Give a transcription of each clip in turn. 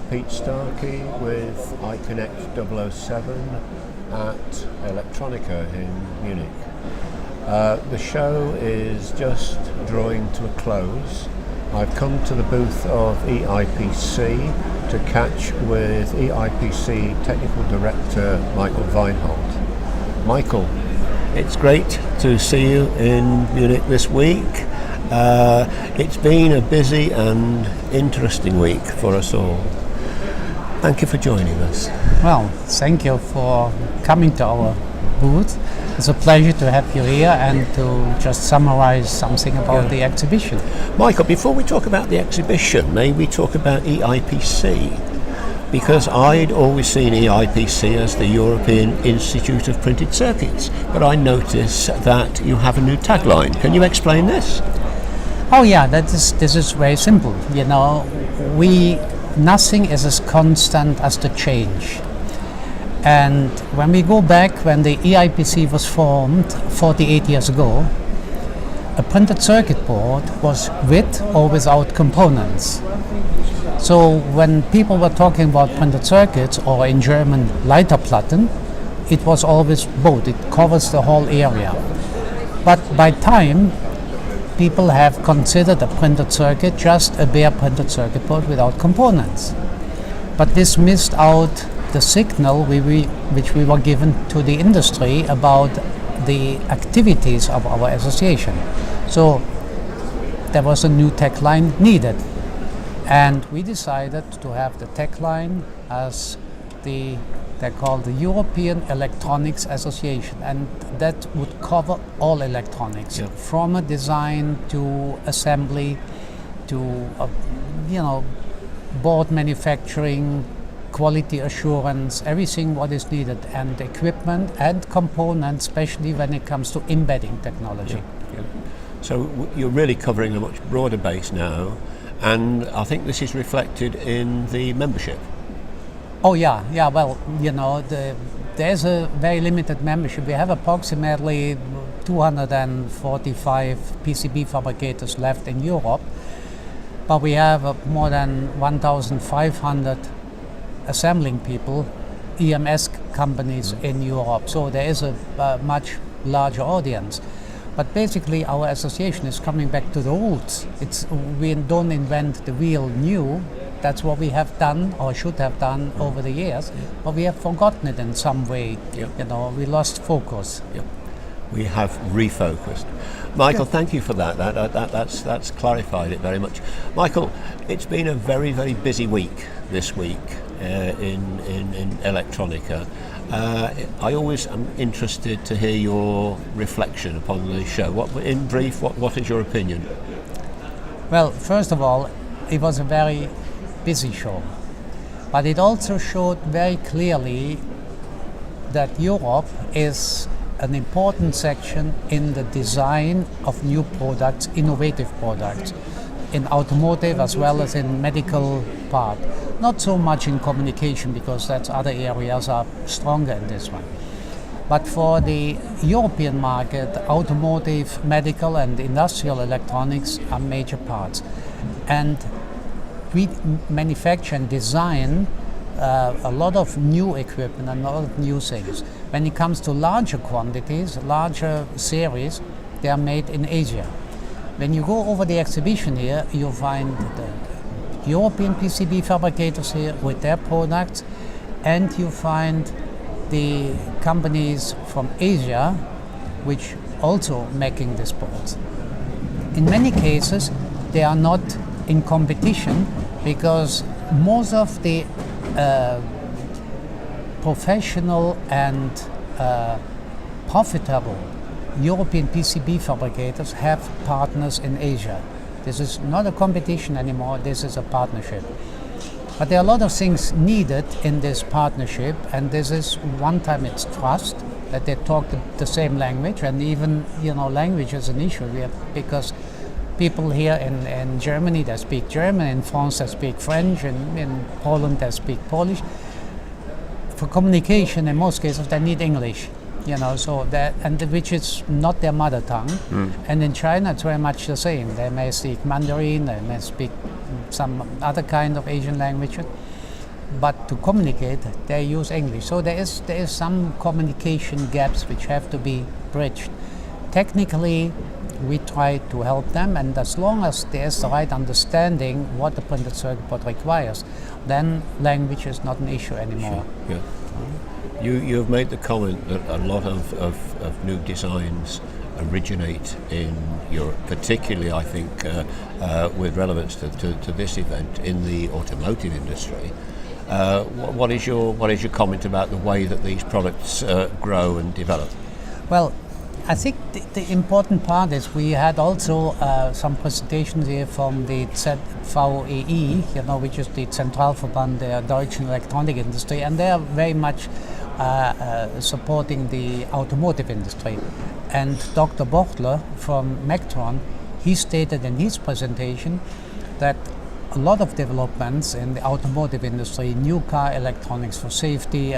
Pete Starkey with iConnect 007 at Electronica in Munich. The show is just drawing to a close. I've come to the booth of EIPC to catch with EIPC Technical Director Michael Weinhold. Michael, it's great to see you in Munich this week. It's been a busy and interesting week for us all. Thank you for joining us. Well, thank you for coming to our booth. It's a pleasure to have you here and to just summarize something about the exhibition. Michael, before we talk about the exhibition, may we talk about EIPC? Because I'd always seen EIPC as the European Institute of Printed Circuits, but I notice that you have a new tagline. Can you explain this? Oh yeah, this is very simple. You know, nothing is as constant as the change. And when we go back, when the EIPC was formed 48 years ago, a printed circuit board was with or without components. So when people were talking about printed circuits, or in German Leiterplatten, it was always both. It covers the whole area. But by time, people have considered a printed circuit just a bare printed circuit board without components. But this missed out the signal which we were given to the industry about the activities of our association. So there was a new tagline needed. And we decided to have the tagline as they're called the European Electronics Association, and that would cover all electronics, from a design to assembly to board manufacturing, quality assurance, everything what is needed, and equipment and components, especially when it comes to embedding technology. So you're really covering a much broader base now, and I think this is reflected in the membership. Oh yeah. Well, there's a very limited membership. We have approximately 245 PCB fabricators left in Europe, but we have more than 1,500 assembling people, EMS companies in Europe. So there is a much larger audience. But basically, our association is coming back to the roots. We don't invent the wheel new. That's what we have done or should have done over the years, but we have forgotten it in some way. We lost focus. We have refocused. Michael, thank you for that. That's clarified it very much. Michael, it's been a very, very busy week this week in Electronica. I always am interested to hear your reflection upon the show. In brief, what is your opinion? Well, first of all, it was a very busy show, but it also showed very clearly that Europe is an important section in the design of new products, innovative products, in automotive as well as in medical part. Not so much in communication, because that's other areas are stronger in this one. But for the European market, automotive, medical and industrial electronics are major parts. And we manufacture and design a lot of new equipment and a lot of new things. When it comes to larger quantities, larger series, they are made in Asia. When you go over the exhibition here, you'll find the European PCB fabricators here with their products, and you find the companies from Asia which also making these boards. In many cases, they are not in competition, because most of the professional and profitable European PCB fabricators have partners in Asia. This is not a competition anymore, this is a partnership. But there are a lot of things needed in this partnership, and this is one time it's trust, that they talk the same language, and even language is an issue because people here in Germany that speak German, in France that speak French, and in Poland that speak Polish. For communication, in most cases, they need English, which is not their mother tongue. And in China, it's very much the same. They may speak Mandarin, they may speak some other kind of Asian language. but to communicate they use English. So there is some communication gaps which have to be bridged. Technically, we try to help them, and as long as there's the right understanding what the printed circuit board requires, then language is not an issue anymore. Sure. Yeah. You've made the comment that a lot of new designs originate in Europe, particularly I think with relevance to this event in the automotive industry. What is your comment about the way that these products grow and develop? Well, I think the important part is we had also some presentations here from the ZVEI, which is the Zentralverband der Deutschen Elektronikindustrie, and they are very much supporting the automotive industry. And Dr. Bochtler from Mectron, he stated in his presentation that a lot of developments in the automotive industry, new car electronics for safety,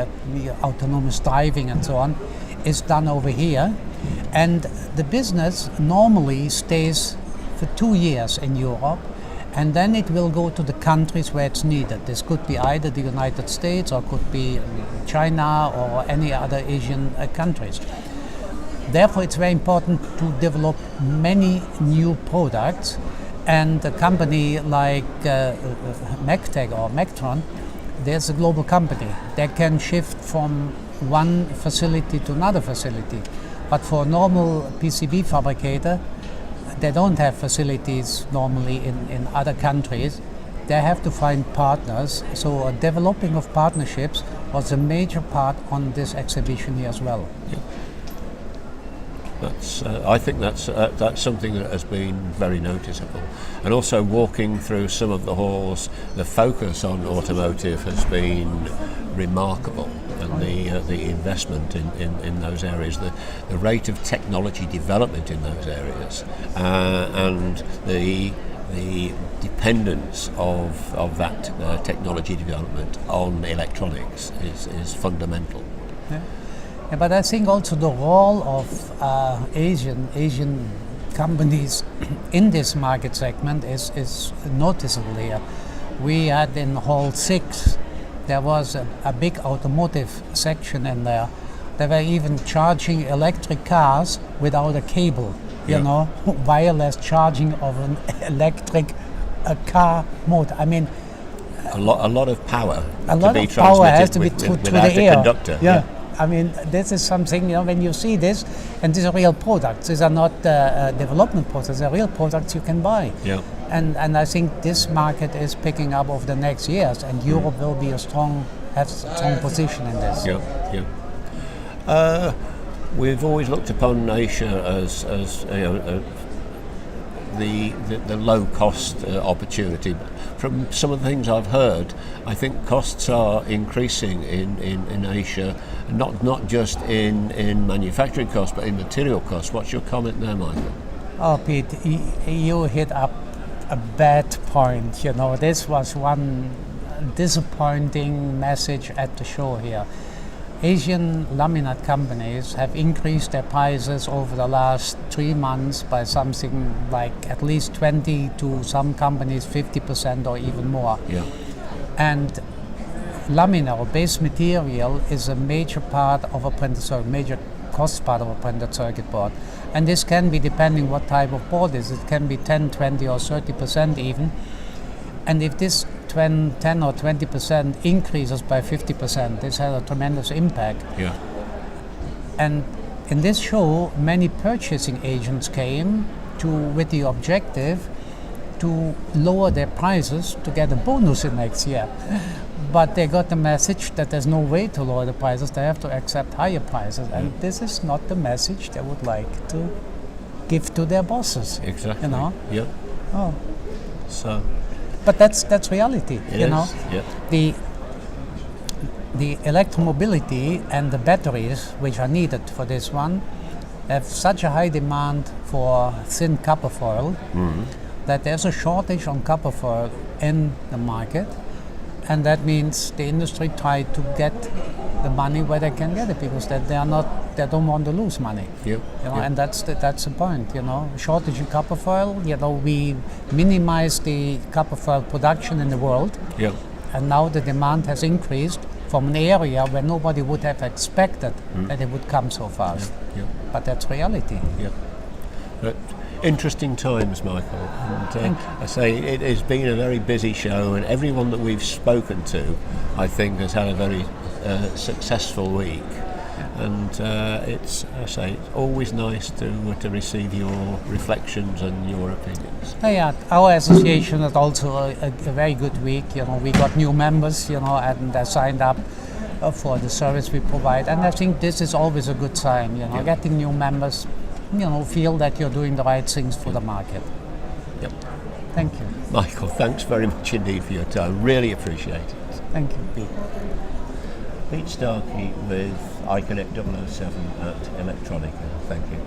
autonomous driving and so on, is done over here. And the business normally stays for 2 years in Europe, and then it will go to the countries where it's needed. This could be either the United States or could be China or any other Asian countries. Therefore, it's very important to develop many new products, and a company like Mectec or Mectron, there's a global company. They can shift from one facility to another facility. But for a normal PCB fabricator, they don't have facilities normally in other countries. They have to find partners. So developing of partnerships was a major part on this exhibition here as well. Yeah. I think that's something that has been very noticeable. And also walking through some of the halls, the focus on automotive has been remarkable, and the investment in those areas, the rate of technology development in those areas, and the dependence of that technology development on electronics is fundamental. Yeah. Yeah, but I think also the role of Asian companies in this market segment is noticeable here. We had in Hall 6, there was a big automotive section in there. They were even charging electric cars without a cable, wireless charging of an electric car motor. I mean, a lot of power. Has to be through the air. Conductor. Yeah. I mean, this is something, when you see this, and these are real products. These are not development products, they're real products you can buy. Yeah. And I think this market is picking up over the next years, and Europe will be have a strong position in this. Yeah. We've always looked upon Asia as the low cost opportunity. From some of the things I've heard, I think costs are increasing in Asia, not just in manufacturing costs, but in material costs. What's your comment there, Michael? Oh, Pete, you hit up a bad point. This was one disappointing message at the show here. Asian laminate companies have increased their prices over the last 3 months by something like at least 20 to some companies 50% or even more. Yeah. And laminate or base material is a major part of a printed circuit, major cost part of a printed circuit board. And this can be, depending what type of board it is, it can be 10, 20 or 30% even. And if this 10 or 20% increases by 50%, this has a tremendous impact. Yeah. And in this show, many purchasing agents came with the objective to lower their prices to get a bonus in next year. But they got the message that there's no way to lower the prices, they have to accept higher prices. And this is not the message they would like to give to their bosses. Exactly. Yeah. Oh. So. But that's reality, Yeah. The electromobility and the batteries, which are needed for this one, have such a high demand for thin copper foil that there's a shortage on copper foil in the market, and that means the industry tried to get the money where they can get it, because they don't want to lose money. And that's the point. Shortage in copper foil. We minimize the copper foil production in the world. And now the demand has increased from an area where nobody would have expected that it would come so fast. Yeah. But that's reality. Yeah. But interesting times, Michael. And Thank you. I say it has been a very busy show, and everyone that we've spoken to, I think, has had a very successful week. And it's always nice to receive your reflections and your opinions. Yeah, our association had also a very good week. We got new members, and they signed up for the service we provide. And I think this is always a good sign. Getting new members, feel that you're doing the right things for the market. Yep. Thank you. Michael, thanks very much indeed for your time. Really appreciate it. Thank you, Pete. Pete Starkey with iConnect 007 at Electronica. Thank you.